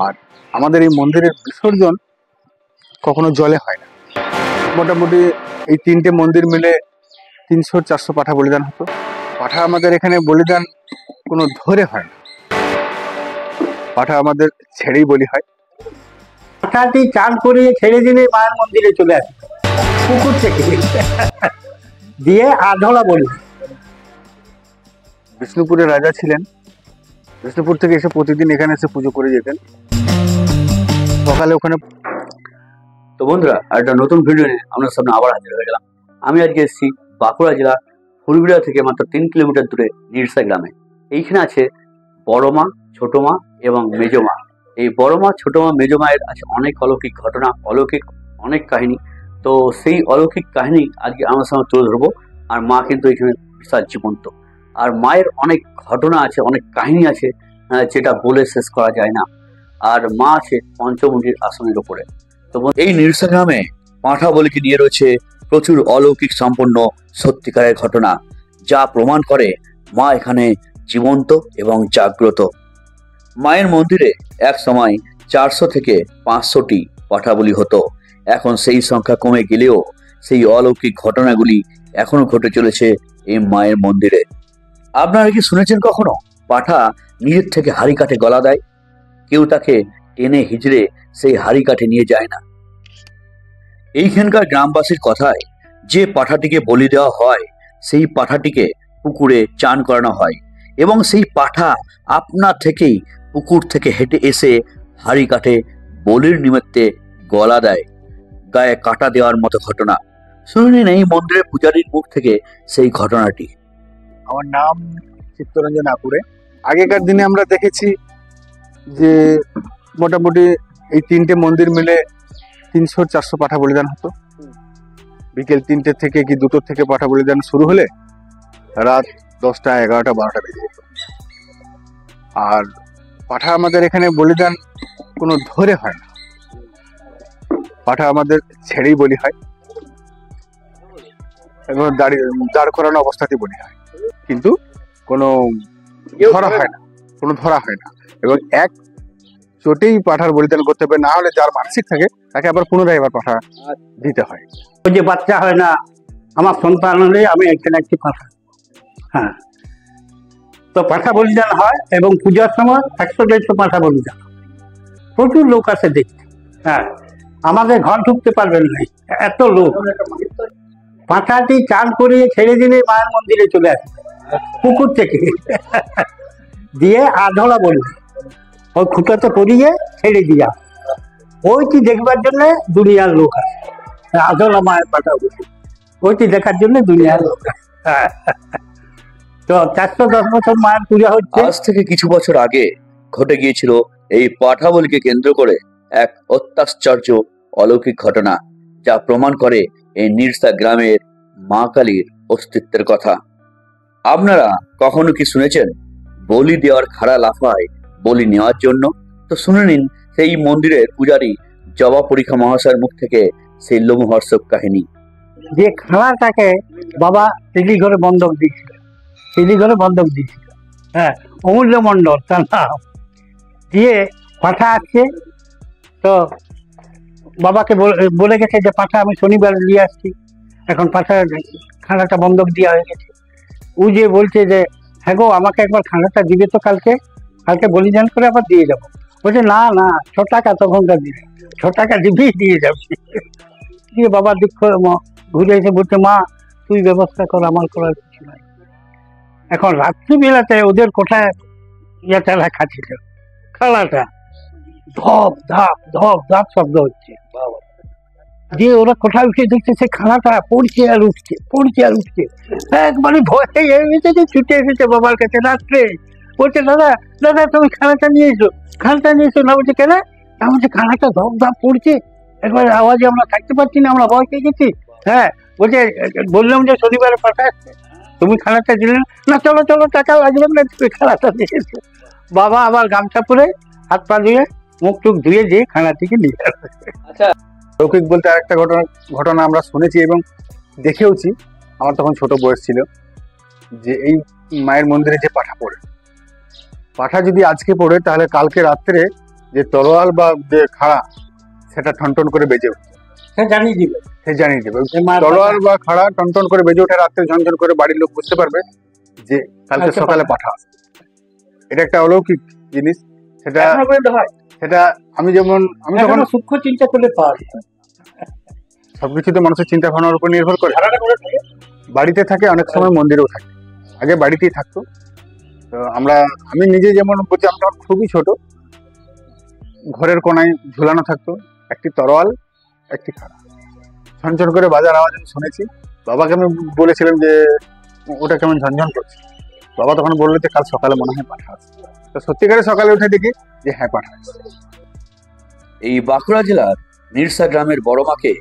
আর আমাদের এই মন্দিরের বিসর্জন কখনো জলে হয় না। মোটামুটি এই তিনটে মন্দির মিলে 300-400 পাঠা বলিদান হতো। পাঠা আমাদের এখানে বলিদান কোনো ধরে হয় না, পাঠা আমাদের ছেড়েই বলি হয়। পাঠাটি চান করিয়ে ছেড়ে দিলে মায়ের মন্দিরে চলে আসে পুকুর থেকে দিয়ে আধলা বলি। বিষ্ণুপুরের রাজা ছিলেন, বিষ্ণুপুর থেকে এসে প্রতিদিন এখানে এসে পুজো করে যেতেন সকালে ওখানে। তো বন্ধুরা, একটা নতুন ভিডিও নিয়ে আপনার সামনে আবার হাজির হয়ে গেলাম। আমি আজকে এসেছি বাঁকুড়া জেলা ফুলবিড়া থেকে মাত্র 3 কিলোমিটার দূরে নিরসা গ্রামে। এইখানে আছে বড় মা, ছোট মা এবং মেজো মা। এই বড় মা, ছোট মা, মেজো মায়ের আছে অনেক অলৌকিক ঘটনা, অলৌকিক অনেক কাহিনী। তো সেই অলৌকিক কাহিনী আজকে আমার সামনে তুলে ধরবো। আর মা কিন্তু এখানে বিশাল জীবন্ত, আর মায়ের অনেক ঘটনা আছে, অনেক কাহিনী আছে যেটা বলে শেষ করা যায় না। আর মা আছে পঞ্চমুণ্ডির আসনের উপরে। তো এই নিরসা গ্রামে পাঁঠা বলিকে নিয়ে রয়েছে প্রচুর অলৌকিক সম্পন্ন সত্যিকারের ঘটনা, যা প্রমাণ করে মা এখানে জীবন্ত এবং জাগ্রত। মায়ের মন্দিরে এক সময় 400 থেকে 500টি পাঠা বলি হতো। এখন সেই সংখ্যা কমে গেলেও সেই অলৌকিক ঘটনাগুলি এখনো ঘটে চলেছে এই মায়ের মন্দিরে। আপনারা কি শুনেছেন কখনো পাঠা নিজের থেকে হাড়ি কাঠে গলা দেয়? কেউ তাকে টেনে হিজড়ে সেই হাড়ি কাঠে নিয়ে যায় না। এইখানকার গ্রামবাসীর কথায় যে পাঠাটিকে বলি দেওয়া হয় সেই পাঠাটিকে পুকুরে চান করানো হয় এবং সেই পাঠা আপনা থেকেই পুকুর থেকে হেঁটে এসে হাড়ি কাঠে বলির নিমিত্তে গলা দেয়, গায়ে কাটা দেওয়ার মতো ঘটনা। শুনুন এই মন্দিরের পূজারীর মুখ থেকে সেই ঘটনাটি। আমার নাম চিত্তরঞ্জন আকুরে। আগেকার দিনে আমরা দেখেছি যে মোটামুটি এই তিনটে মন্দির মিলে 300-400 পাঠা বলিদান হতো। বিকেল 3টে থেকে কি 2টো থেকে পাঠা বলিদান শুরু হলে রাত 10টা, 11টা, 12টা বেজে যেত। আর পাঠা আমাদের এখানে বলিদান কোনো ধরে হয় না, পাঠা আমাদের ছেড়েই বলি হয় এবং দাঁড় করানো অবস্থাতেই বলি হয়, কিন্তু কোনো ধরা হয় না, কোনো ধরা হয় না। এবং এক চোটেই পাঠার বলিদান করতে হবে, না হলে যার মানসিক থাকে তাকে আবার পুনরায় এবার পাঠা দিতে হয়। ওই যে বাচ্চা হয় না, আমার সন্তান হলে আমি এখানে একটি পাঠা, হ্যাঁ, তো পাঠা বলিদান হয় এবং পূজার সময় 100-150 পাঠা বলিদান। প্রচুর লোক আছে দেখতে, হ্যাঁ, আমাদের ঘর ঢুকতে পারবেন না এত লোক। পাঠাটি চান করিয়ে ছেড়ে দিলে মায়ের মন্দিরে চলে আসে পুকুর থেকে দিয়ে আধলা বলি, ওই খুঁটাতে পড়িয়ে ছেড়ে দিয়া ওইটি দেখবার জন্য দুনিয়ার লোক আছে। আধলা মায়ের পাঠা বলি ওইটি দেখার জন্য দুনিয়ার লোক আছে। তো 410 বছর মায়ের পূজা হচ্ছে। আজ থেকে কিছু বছর আগে ঘটে গিয়েছিল এই পাঠা বলিকে কেন্দ্র করে এক অত্যাশ্চর্য অলৌকিক ঘটনা, যা প্রমাণ করে এই নিরসা গ্রামের মা কালীর অস্তিত্বের কথা। আপনারা কখনো কি শুনেছেন বলি দেওয়ার খাড়া লাফায় বলি নেওয়ার জন্য? তো শুনে নিন সেই মন্দিরের পূজারী জবা পরীক্ষা মহাশয়ের মুখ থেকে সেই লোমহর্ষক কাহিনী। যে খাড়াটাকে বাবা শিলিঘরে বন্ধক দিয়েছিল, শিলিঘরে বন্ধক দিয়েছিল, হ্যাঁ, অমূল্য মণ্ডল তার নাম, দিয়ে পাঠা আসছে। তো বাবাকে বলে গেছে যে পাঠা আমি শনিবার নিয়ে আসছি, এখন পাঠা খানাটা বন্ধক দেওয়া হয়ে গেছে। ও যে বলছে যে হ্যাঁ গো আমাকে একবার খানাটা দিবে তো, কালকে বলিদান করে আবার দিয়ে যাবো। বলছে না না, 6 টাকা তখনকার দিবে, 6 টাকা দিবেই দিয়ে যাবে। দিয়ে বাবা দুঃখ ঘুরে এসে বলছে মা তুই ব্যবস্থা কর, আমার করার কিছু নাই। এখন রাত্রিবেলাতে ওদের কোঠায় ইয়েটা খাচ্ছিল, খানাটা ধপ ধাপ শব্দ হচ্ছে। দিয়ে ওরা কোথায় উঠে দেখছে সে খানাটা পড়ছে আর উঠছে, পড়ছে আর উঠছে। একবারে ভয় এসেছে যে ছুটে এসেছে বাবার কাছে রাত্রে। বলছে দাদা দাদা তুমি খানাটা নিয়ে এসো, খানাটা নিয়ে এসো। না বলছে কেন? না বলছে খানাটা ধপ ধাপ পড়ছে, একবার আওয়াজে আমরা থাকতে পারছি না, আমরা ভয় পেয়ে গেছি। হ্যাঁ, বলছে বললাম যে শনিবারে পাঠা আসছে, তুমি খানাটা দিলে না, চলো চলো টাকা লাগবে না, তুমি খানাটা দিয়ে এসো। বাবা আবার গামছা পরে হাত পা ধুয়ে মুখ টুক ধুয়ে দিয়ে খানা থেকে নিয়ে আসে। আচ্ছা, লৌকিক বলতে আরেকটা ঘটনা আমরা শুনেছি এবং দেখেওছি। আমার তখন ছোট বয়স ছিল, যে এই মায়ের মন্দিরে যে পাঠা পড়ে, পাঠা যদি আজকে পড়ে তাহলে কালকে রাত্রে যে তরোয়াল বা যে খাড়া সেটা ঠনঠন করে বেজে উঠছে, সে জানিয়ে দিবে। সে জানিয়ে দেবে। যে মার তরোয়াল বা খাড়া টনটন করে বেজে ওঠে রাত্রে ঝনঝন করে, বাড়ির লোক বুঝতে পারবে যে কালকে কালকে সকালে পাঠা আসবে। এটা একটা অলৌকিক জিনিস। সেটা এখনো পর্যন্ত হয়। সেটা আমি যখন এখনো সূক্ষ্ম চিন্তা করলে পাওয়া যায়। সবকিছু তো মানুষের চিন্তা ভাবনার উপর নির্ভর করে। ধারণা করে থাকে। বাড়িতে থাকে, অনেক সময় মন্দিরেও থাকে। আগে বাড়িতেই থাকতো। তো আমি নিজে যেমন বলছি, আমরা যখন খুবই ছোট, ঘরের কোনায় ঝুলানো থাকতো একটি তরোয়াল, একটি খাড়া। ঝনঝন করে বাজার আওয়াজ আমি শুনেছি। বাবাকে আমি বলেছিলাম যে ওটা কেমন ঝনঝন করছে। বাবা তখন বললো যে কাল সকালে মনে হয় পাঠা আসছে। তো সত্যিকারে সকালে উঠে দেখি যে হ্যাঁ, পাঠা আসছে। এই বাঁকুড়া জেলার নিরসা গ্রামের বড় মাকে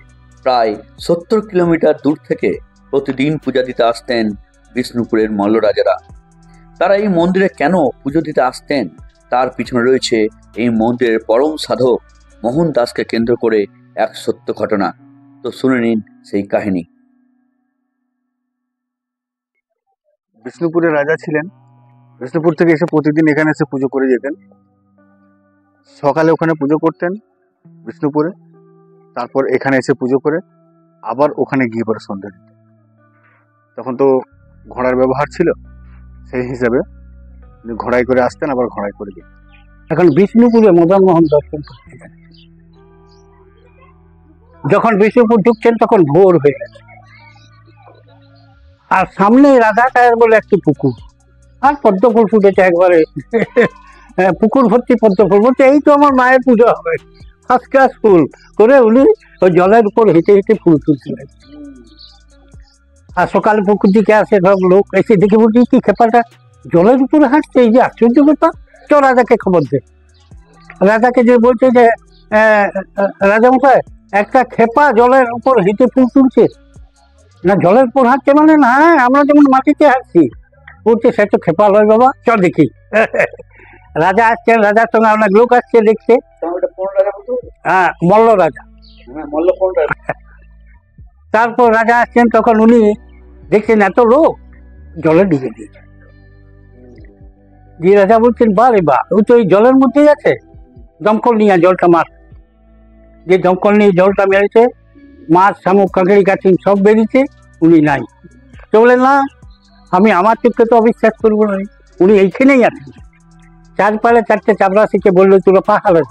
প্রায় 70 কিলোমিটার দূর থেকে প্রতিদিন পূজা দিতে আসতেন বিষ্ণুপুরের মল্লরাজারা। তারা এই মন্দিরে কেন পুজো দিতে আসতেন তার পিছনে রয়েছে এই মন্দিরের পরম সাধক মোহন দাসকে কেন্দ্র করে এক সত্য ঘটনা। তো শুনে নিন সেই কাহিনী। বিষ্ণুপুরের রাজা ছিলেন। বিষ্ণুপুর থেকে এসে প্রতিদিন এখানে এসে পুজো করে যেতেন। সকালে ওখানে পুজো করতেন বিষ্ণুপুরে, তারপর এখানে এসে পুজো করে আবার ওখানে গিয়ে পরে সন্ধ্যা দিতেন। তখন তো ঘোড়ার ব্যবহার ছিল, সেই হিসাবে ঘোড়ায় করে আসতেন, আবার ঘোড়ায় করে যেতেন। এখন বিষ্ণুপুরে মদন মোহন দর্শন করতে যান। যখন বিষ্ণুপুর ঢুকছেন তখন ভোর হয়ে গেছে, আর সামনে রাধাকায়ের বলে একটি পুকুর, আর পদ্মফুল ফুটেছে একবারে। পুকুর ভর্তি পদ্মফুল। বলছে এই তো আমার মায়ের পুজো হবে, ফার্স্ট ক্লাস ফুল করে উনি ওই জলের উপর হেঁটে হেঁটে ফুল তুলছিলেন। আর সকালে পুকুর দিকে আসে সব লোক, এসে দেখে বলছি কি খেপাটা জলের উপরে হাঁটছে, এই যে আশ্চর্য ব্যাপার। তো রাজাকে খবর দে। রাজাকে যে বলছে যে রাজামশাই, একটা খেপা জলের উপর হেঁটে ফুল তুলছে। না জলের উপর হাঁটছে মানে? না, আমরা যেমন মাটিতে হাঁটছি। বলছে সে তো খেপা লয় বাবা, চল দেখি। রাজা আসছেন, রাজার সঙ্গে অনেক লোক আসছে দেখছে। হ্যাঁ, মল্ল রাজা। তারপর রাজা আসছেন, তখন উনি দেখছেন এত লোক জলে ডুবে দিয়েছে। দিয়ে রাজা বলছেন বা রে বা, ওই তো এই জলের মধ্যেই আছে। দমকল নিয়ে জলটা মার। যে দমকল নিয়ে জলটা মেরেছে, মাছ, শামুক, কাঁকড়ি, কাঠিন সব বেরিয়েছে, উনি নাই। তো বলেন না, আমি আমার চোখকে তো অবিশ্বাস করবো না, উনি এইখানেই আছেন। চারপালে চারটে চাপরাশিকে বললো তোরা পাহাড়ে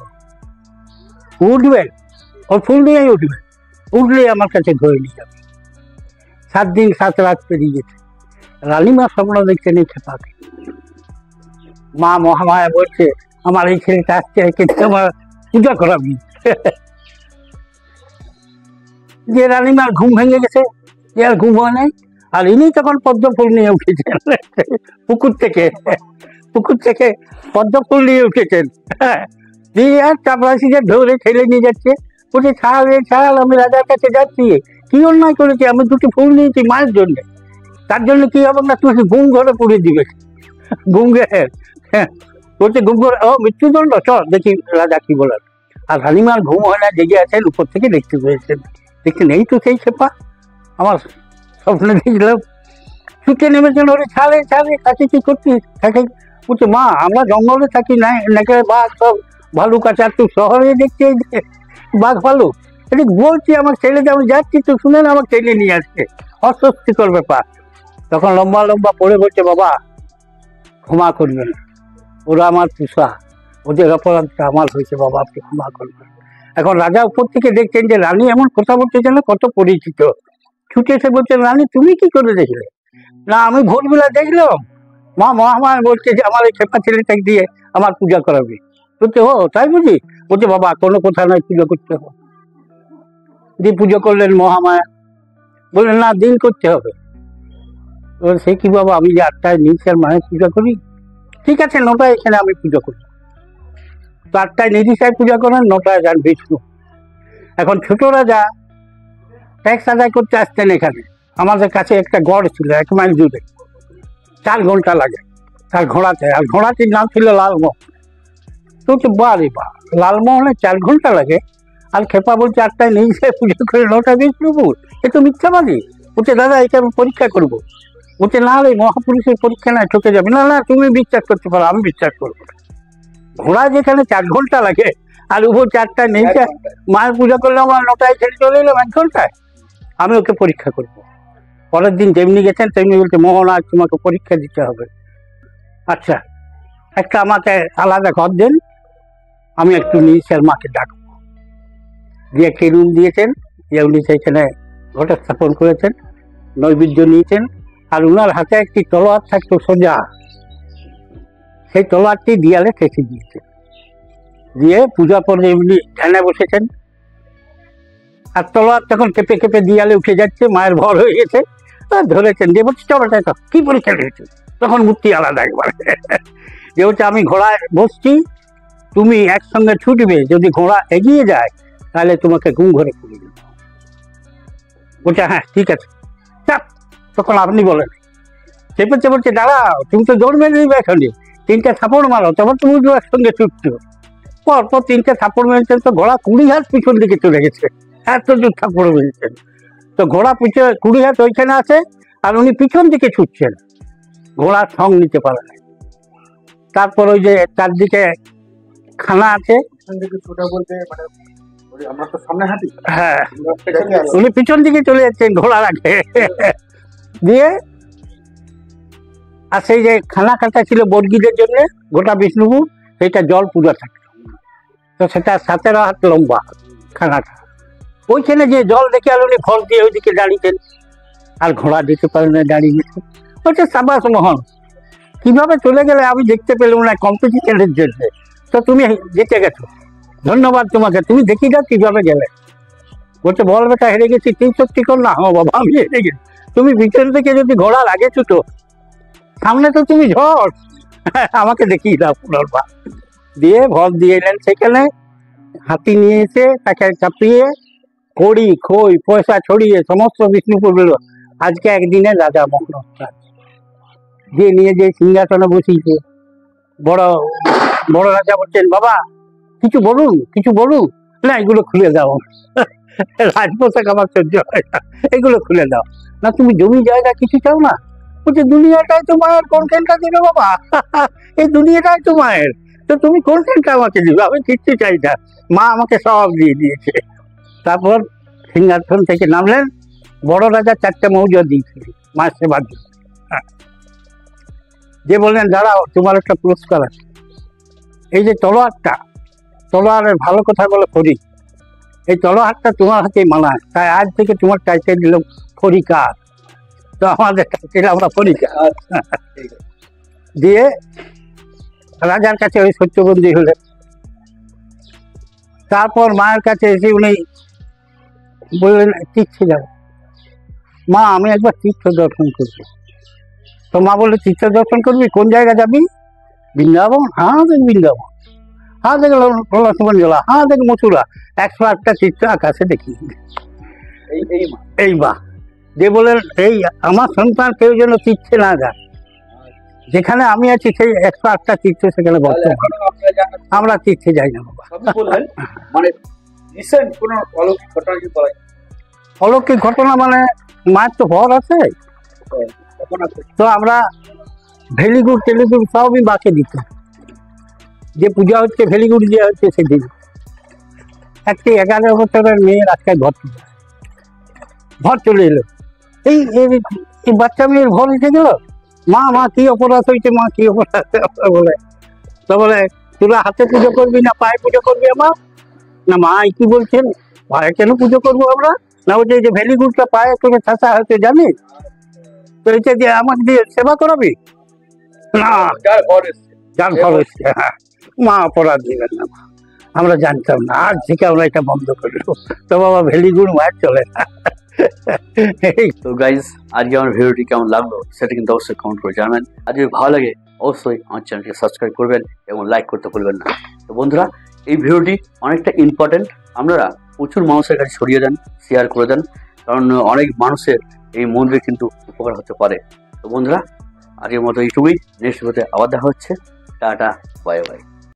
উঠবেন, ওর ফুল নিয়েই উঠবেন, উঠলে আমার কাছে ধরে নিয়ে যাবে। 7 দিন 7 রাত পেরিয়ে গেছে। রানীমা স্বপ্ন দেখছেন এই খেপাকে। মা মহামায়া বলছে আমার এই ছেলেটা আসছে, একে আমার পূজা করাবি। যে রানীমার ঘুম ভেঙে গেছে, যে আর ঘুম হয় নাই। আর ইনি তখন পদ্ম ফুল নিয়ে উঠেছেন পুকুর থেকে পদ্ম ফুল নিয়ে উঠেছেন। দিয়ে আর চাপরাশিকে ধরে ঠেলে নিয়ে যাচ্ছে। বলছে ছাড় রে ছাড়, আমি রাজার কাছে যাচ্ছি। কি অন্যায় করেছি? আমি 2টি ফুল নিয়েছি মায়ের জন্য, তার জন্য কি হবে না? তুই গুম ঘরে পুড়ে দিবে। গুম ঘরে, হ্যাঁ বলছে গুম ঘরে, ও মৃত্যুদণ্ড, চল দেখি রাজা কি বলার। আর রানীমার ঘুম হয় না, জেগে আছেন, উপর থেকে দেখতে পেয়েছেন। দেখছেন এই তো সেই খেপা, আমার স্বপ্নে দেখলাম। ছুটে নেমেছেন, ওরে ছাড়ে ছাড়ে, কাছে কি করছিস? কাকে বলছে মা আমরা জঙ্গলে থাকি, নাই নাকি বাঘ সব ভালুক আছে, আর তুই শহরে দেখছি এই যে বাঘ ভালুক। এটা বলছি আমার ছেলেকে, আমি যাচ্ছি তো শুনে না, আমাকে টেনে নিয়ে আসছে। অস্বস্তিকর ব্যাপার। তখন লম্বা লম্বা পড়ে বলছে বাবা ক্ষমা করবেন, ওরা আমার পোষা, ওদের অপরাধটা আমার হয়েছে, বাবা আপনি ক্ষমা করবেন। এখন রাজা উপর থেকে দেখছেন যে রানী এমন কথা বলতে যেন কত পরিচিত। ছুটে এসে বলছেন রানী তুমি কি করে দেখলে? না আমি ভোরবেলা দেখলাম, মা মহামায়া বলছে যে আমার এই খেপা ছেলেটাকে দিয়ে আমার পূজা করাবে। বলছে ও তাই বুঝি? বলছে বাবা কোনো কথা নয়, পুজো করতে হবে। দিয়ে পুজো করলেন মহামায়া। বললেন না দিন করতে হবে। সে কি বাবা, আমি যে 8টায় নিচে আর মায়ের পূজা করি, ঠিক আছে 9টায় এখানে আমি পুজো করি। তো 8টায় নিধিসায় পূজা করেন, 9টায় যান বিষ্ণু। এখন ছোট রাজা ট্যাক্স আদায় করতে আসতেন এখানে। আমাদের কাছে একটা গড় ছিল 1 মাইল দূরে, 4 ঘন্টা লাগে তার ঘোড়াতে। আর ঘোড়াটির নাম ছিল লালমোহন। তো বারে বা, লালমোহনে 4 ঘন্টা লাগে, আর খেপা বলছে 8টায় নিধিসায় পুজো করে 9টায় বিষ্ণুপুর। এ তো মিথ্যাবাদী। বলছে দাদা এটা আমি পরীক্ষা করবো। বলছে না রে মহাপুরুষের পরীক্ষা না, ঠকে যাবে। না না তুমি বিশ্বাস করতে পারো, আমি বিশ্বাস করবো। ঘোড়া যেখানে 4 ঘন্টা লাগে আর উপর 4টায় নেই, মায়ের পূজা করলে আমার 9টায় ছেড়ে চলে এলাম 1 ঘন্টায়। আমি ওকে পরীক্ষা করব। পরের দিন যেমনি গেছেন তেমনি বলছে, মোহন আজ তোমাকে পরীক্ষা দিতে হবে। আচ্ছা, একটা আমাকে আলাদা ঘর দেন, আমি একটু নিজের মাকে ডাকবো। দিয়ে একটি রুম দিয়েছেন, যে উনি সেখানে ঘটা স্থাপন করেছেন, নৈবেদ্য নিয়েছেন, আর উনার হাতে একটি তলোয়ার থাকতো সোজা, সেই তলোয়ারটি দিয়ালে ঠেকে দিয়েছেন। দিয়ে পূজা করে এমনি ধ্যানে বসেছেন, আর তলোয়ার তখন কেঁপে কেঁপে দিয়ালে উঠে যাচ্ছে, মায়ের ভর হয়ে গেছে, ধরেছেন। দিয়ে বলছে, চলো টাকা কি পরীক্ষা দিয়েছে? তখন মূর্তি আলাদা একবার যে হচ্ছে, আমি ঘোড়ায় বসছি, তুমি একসঙ্গে ছুটবে, যদি ঘোড়া এগিয়ে যায় তাহলে তোমাকে ঘুম ঘরে পুড়ে দেবো। বলছে, হ্যাঁ ঠিক আছে চাপ। তখন আপনি বলেন, চেপে চেপে দাঁড়াও, তুমি তো দৌড় মেরে দিবে এখানে, 3টে থাপড় মারো, তখন তুমি একসঙ্গে ছুটছো। পরপর 3টে থাপড় মেরেছেন, তো ঘোড়া 20 হাত পিছন দিকে চলে গেছে, এত দূর থাপড় মেরেছেন। তো ঘোড়া পিছনে 20 হাত ওইখানে আছে, আর উনি পিছন দিকে ছুটছেন, ঘোড়ার সঙ্গ নিতে পারে না। তারপর ওই যে চারদিকে খানা আছে, আমরা তো সামনে হাঁটি, হ্যাঁ, উনি পিছন দিকে চলে যাচ্ছেন ঘোড়া রাখে। দিয়ে আর সেই যে খানা কাটা ছিল বর্গিদের জন্য গোটা বিষ্ণুপুর, সেইটা জল পূজা থাকে, তো সেটা 17 হাত লম্বা খানাটা। ওইখানে যে জল দেখে আর উনি ফল দিয়ে ওইদিকে দাঁড়িয়েছেন, আর ঘোড়া দিতে পারেন না, দাঁড়িয়ে গেছে। বলছে, সাবাস মোহন, কিভাবে চলে গেলে আমি দেখতে পেলাম না কম্পিটিশনের জন্য, তো তুমি জিতে গেছো, ধন্যবাদ তোমাকে, তুমি দেখি যাও কিভাবে গেলে। বলছে, বল বেটা হেরে গেছি, তুই সত্যি কর না। হ্যাঁ বাবা, আমি হেরে গেছি। তুমি পিছন থেকে যদি ঘোড়া লাগে ছুটো, সামনে তো তুমি ঝড়, আমাকে দেখিয়ে দাও পুনর্বার। দিয়ে ভর দিয়ে এলেন সেখানে, হাতি নিয়ে এসে তাকে চাপিয়ে খড়ি খই পয়সা ছড়িয়ে সমস্ত বিষ্ণুপুর বেরো, আজকে একদিনে রাজা মোহন দিয়ে নিয়ে যে সিংহাসনে বসিয়েছে। বড় বড় রাজা বলছেন, বাবা কিছু বলুন, কিছু বলুন। না, এগুলো খুলে দাও, রাজপোশাক আমার সহ্য হয় না, এগুলো খুলে দাও। না, তুমি জমি জায়গা কিছু চাও না? বলছে, দুনিয়াটাই তো মায়ের, কোনখানটা দিবে বাবা? এই দুনিয়াটাই তো মায়ের, তো তুমি কোনখানটা আমাকে দিবে? আমি কিচ্ছু চাই না, মা আমাকে সব দিয়ে দিয়েছে। তারপর সিংহাসন থেকে নামলেন, বড় রাজা 4টে মৌজা দিয়েছিলেন মায়ের সেবার জন্য। যে বললেন, দাঁড়াও, তোমার একটা পুরস্কার আছে, এই যে তলোয়ারটা, তলোয়ারের ভালো কথা বলে ফরি, এই তলোয়ারটা তোমার হাতে মানায়, তাই আজ থেকে তোমার টাইটেল দিল ফরিকার। তো আমাদের টাইটেল আমরা ফরিকার। দিয়ে রাজার কাছে ওই সত্যবন্দী হলেন। তারপর মায়ের কাছে এসে উনি বললেন, তীর্থে যাব। মা, আমি একবার তীর্থ দর্শন করবো। তো মা বললে, তীর্থ দর্শন করবি? কোন জায়গা যাবি? বৃন্দাবন? হ্যাঁ দেখ বৃন্দাবন, হ্যাঁ দেখ লক্ষ্মণজলা, হ্যাঁ দেখ মথুরা, 108টা তীর্থ আকাশে দেখি। এই মা যে বলেন, এই আমার সন্তান কেউ যেন তীর্থে না যায়, যেখানে আমি আছি সেই 108টা তীর্থ সেখানে বর্তমান, আমরা তীর্থে যাই না বাবা। মানে রিসেন্ট কোন অলৌকিক ঘটনা কি বলা যায়? অলৌকিক ঘটনা মানে মায়ের তো ভর আছে, তো আমরা ভেলিগুড় টেলিগুড় সবই বাকে দিত। যে পূজা হচ্ছে ভেলিগুড় দেওয়া হচ্ছে সেদিন একটি 11 বছরের মেয়ের আজকে ভর চলে এলো। এই বাচ্চা মেয়ের ভর এসে গেল, মা মা কি অপরাধ হয়েছে, মা কি অপরাধ বলে। তো বলে, তোরা হাতে পুজো করবি না পায়ে পুজো করবি আমার? না মা, কি বলছেন, পায়ে কেন পুজো করবো আমরা? না বলছে, এই যে ভেলিগুড়টা পায়ে করে ঠাসা হয়েছে জানিস, তো এটা দিয়ে আমাকে দিয়ে সেবা করাবি না? যার ফল এসছে, হ্যাঁ, মা অপরাধ দিবেন না, আমরা জানতাম না, আজ থেকে আমরা এটা বন্ধ করবো। তো বাবা ভেলিগুড় মায়ের চলে না। তো গাইজ, আজকে আমার ভিডিওটি কেমন লাগলো সেটা কিন্তু অবশ্যই কমেন্ট করে জানাবেন। আর যদি ভালো লাগে অবশ্যই আমার চ্যানেলকে সাবস্ক্রাইব করবেন এবং লাইক করতে ভুলবেন না। তো বন্ধুরা, এই ভিডিওটি অনেকটা ইম্পর্টেন্ট, আপনারা প্রচুর মানুষের কাছে ছড়িয়ে দেন, শেয়ার করে দেন, কারণ অনেক মানুষের এই মন্দিরে কিন্তু উপকার হতে পারে। তো বন্ধুরা, আজকের মতো এইটুকুই, নেক্সট ভিডিওতে আবার দেখা হচ্ছে। Tata, bye bye.